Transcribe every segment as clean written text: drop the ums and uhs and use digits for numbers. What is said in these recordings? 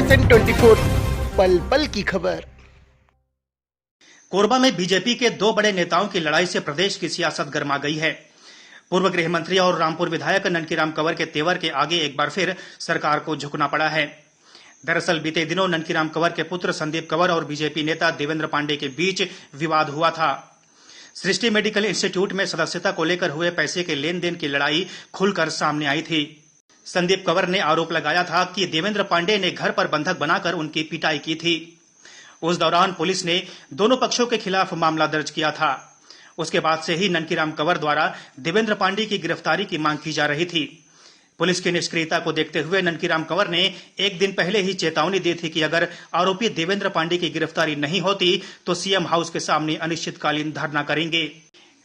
SN 24 पल पल की खबर। कोरबा में बीजेपी के दो बड़े नेताओं की लड़ाई से प्रदेश की सियासत गर्मा गई है। पूर्व गृह मंत्री और रामपुर विधायक ननकीराम कंवर के तेवर के आगे एक बार फिर सरकार को झुकना पड़ा है। दरअसल बीते दिनों ननकीराम कंवर के पुत्र संदीप कंवर और बीजेपी नेता देवेंद्र पांडे के बीच विवाद हुआ था। सृष्टि मेडिकल इंस्टीट्यूट में सदस्यता को लेकर हुए पैसे के लेन देन की लड़ाई खुलकर सामने आई थी। संदीप कंवर ने आरोप लगाया था कि देवेंद्र पांडे ने घर पर बंधक बनाकर उनकी पिटाई की थी। उस दौरान पुलिस ने दोनों पक्षों के खिलाफ मामला दर्ज किया था। उसके बाद से ही ननकीराम कंवर द्वारा देवेंद्र पांडे की गिरफ्तारी की मांग की जा रही थी। पुलिस की निष्क्रियता को देखते हुए ननकीराम कंवर ने एक दिन पहले ही चेतावनी दी थी कि अगर आरोपी देवेंद्र पांडे की गिरफ्तारी नहीं होती तो सीएम हाउस के सामने अनिश्चितकालीन धरना करेंगे।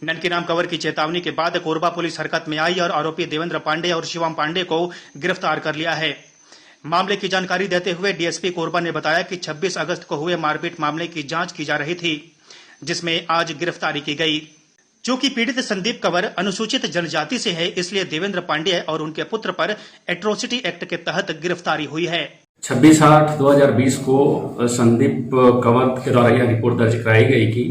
ननकीराम कंवर की चेतावनी के बाद कोरबा पुलिस हरकत में आई और आरोपी देवेंद्र पांडे और शिवम पांडे को गिरफ्तार कर लिया है। मामले की जानकारी देते हुए डीएसपी कोरबा ने बताया कि 26 अगस्त को हुए मारपीट मामले की जांच की जा रही थी, जिसमें आज गिरफ्तारी की गई। चूंकि पीड़ित संदीप कंवर अनुसूचित जनजाति से है, इसलिए देवेंद्र पांडे और उनके पुत्र पर एट्रोसिटी एक्ट के तहत गिरफ्तारी हुई है। 26/8/2020 को संदीप कंवर के द्वारा यह रिपोर्ट दर्ज कराई गई कि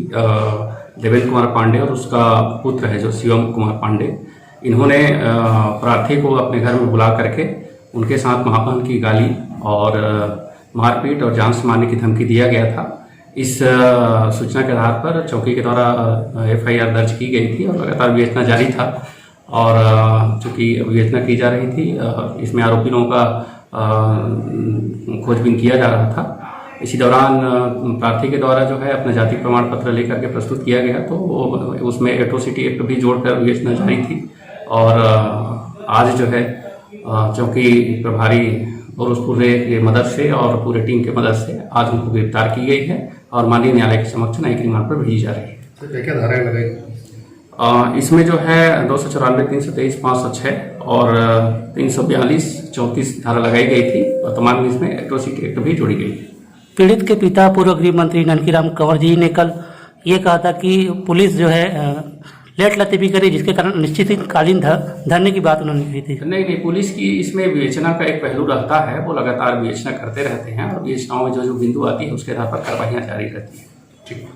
देवेंद्र कुमार पांडे और उसका पुत्र है जो शिवम कुमार पांडे, इन्होंने प्रार्थी को अपने घर में बुला करके उनके साथ महापान की गाली और मारपीट और जान से मारने की धमकी दिया गया था। इस सूचना के आधार पर चौकी के द्वारा FIR दर्ज की गई थी और लगातार विवेचना जारी था। और चूंकि विवेचना की जा रही थी, इसमें आरोपी लोगों का खोजबीन किया जा रहा था। इसी दौरान प्रार्थी के द्वारा जो है अपना जाति प्रमाण पत्र लेकर के प्रस्तुत किया गया, तो उसमें एट्रोसिटी एक्ट भी जोड़कर विवेचना जारी थी। और आज जो है चौकी प्रभारी और उस पूरे की मदद से और पूरे टीम के मदद से आज उनको गिरफ्तार की गई है और माननीय न्यायालय के समक्ष न्यायिक रिमांड पर भेजी जा रही है। क्या धाराएं लगाई? इसमें जो है 294, 323, 506 और 342, 34 धारा लगाई गई थी। वर्तमान में इसमें एट्रोसिटी एक्ट भी जोड़ी गई है। पीड़ित के पिता पूर्व गृह मंत्री ननकीराम कंवर जी ने कल ये कहा था कि पुलिस जो है लेट लतीफी करी, जिसके कारण अनिश्चितकालीन धरने की बात उन्होंने कही थी। नहीं, पुलिस की इसमें विवेचना का एक पहलू रहता है, वो लगातार विवेचना करते रहते हैं और विवेचनाओं में जो बिंदु आती है उसके आधार पर कार्रवाइयां जारी रहती है। ठीक।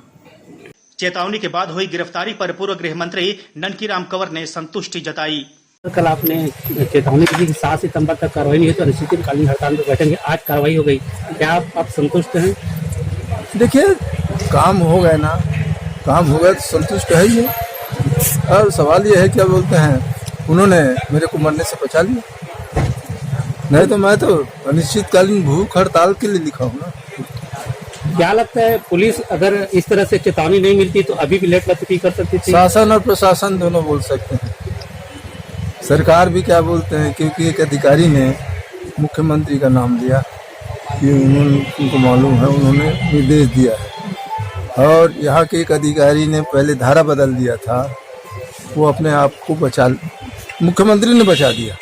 चेतावनी के बाद हुई गिरफ्तारी पर पूर्व गृह मंत्री ननकीराम कंवर ने संतुष्टि जताई। कल आपने चेतावनी दी कि 7 सितंबर तक कार्रवाई नहीं हुई तो अनिश्चितकालीन हड़ताल पर बैठेंगे, आज कार्रवाई हो गई, क्या आप संतुष्ट हैं? देखिए, काम हो गया ना, काम हो गया तो संतुष्ट है ही है। और सवाल ये है, क्या बोलते हैं, उन्होंने मेरे को मरने से बचा लिया, नहीं तो मैं तो अनिश्चितकालीन भूख हड़ताल के लिए लिखा हूँ ना। क्या लगता है पुलिस अगर इस तरह से चेतावनी नहीं मिलती तो अभी भी लेट लतीफी कर सकती थी? शासन और प्रशासन दोनों बोल सकते हैं, सरकार भी क्या बोलते हैं, क्योंकि एक अधिकारी ने मुख्यमंत्री का नाम लिया कि उनको मालूम है, उन्होंने निर्देश दिया है। और यहाँ के एक अधिकारी ने पहले धारा बदल दिया था, वो अपने आप को मुख्यमंत्री ने बचा दिया,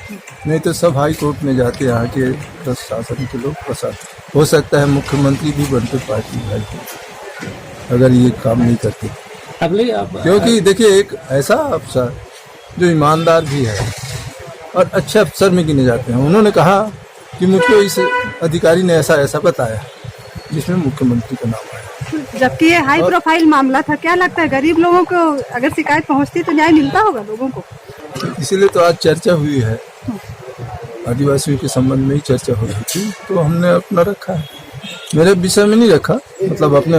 नहीं तो सब हाई कोर्ट में जाते यहाँ के प्रशासन के लोग फंसा। हो सकता है मुख्यमंत्री भी बनते पार्टी अगर ये काम नहीं करते। क्योंकि देखिए, एक ऐसा अफसर जो ईमानदार भी है और अच्छे अफसर में गिने जाते हैं, उन्होंने कहा कि मुझको इस अधिकारी ने ऐसा बताया जिसमें मुख्यमंत्री का नाम आया। जबकि ये हाई प्रोफाइल मामला था, क्या लगता है गरीब लोगों को अगर शिकायत पहुंचती तो न्याय मिलता होगा लोगों को? इसीलिए तो आज चर्चा हुई है, आदिवासियों के संबंध में ही चर्चा हो रही थी, तो हमने अपना रखा है। मेरे विषय में नहीं रखा, मतलब अपने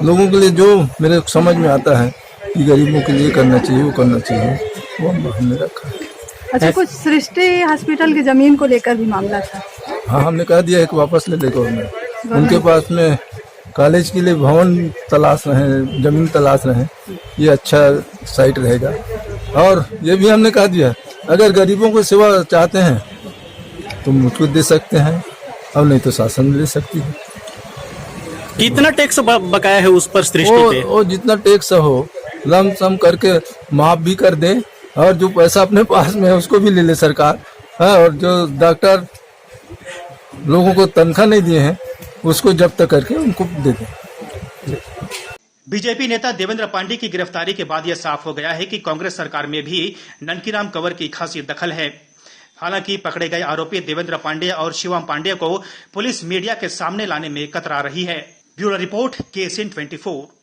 लोगों के लिए जो मेरे समझ में आता है कि गरीबों के लिए करना चाहिए, वो करना चाहिए, वो हमने रखा है। अच्छा, कुछ सृष्टि हॉस्पिटल की जमीन को लेकर भी मामला था? हाँ, हमने कह दिया एक वापस ले लेगा उनके पास में कॉलेज के लिए भवन तलाश रहे, जमीन तलाश रहे, ये अच्छा साइट रहेगा। और ये भी हमने कह दिया, अगर गरीबों को सेवा चाहते हैं तो मुझको दे सकते हैं, और नहीं तो शासन दे सकती है। कितना टैक्स बकाया है उस पर सृष्टि पे? वो जितना टैक्स हो लम सम करके माफ भी कर दे, और जो पैसा अपने पास में है उसको भी ले ले सरकार। और जो डॉक्टर लोगों को तनख्वाह नहीं दिए हैं उसको जब्त करके उनको दे दें। बीजेपी नेता देवेंद्र पांडे की गिरफ्तारी के बाद यह साफ हो गया है कि कांग्रेस सरकार में भी ननकीराम कंवर की खासी दखल है। हालांकि पकड़े गए आरोपी देवेंद्र पांडे और शिवम पांडे को पुलिस मीडिया के सामने लाने में कतरा रही है। Bureau report, KSN 24।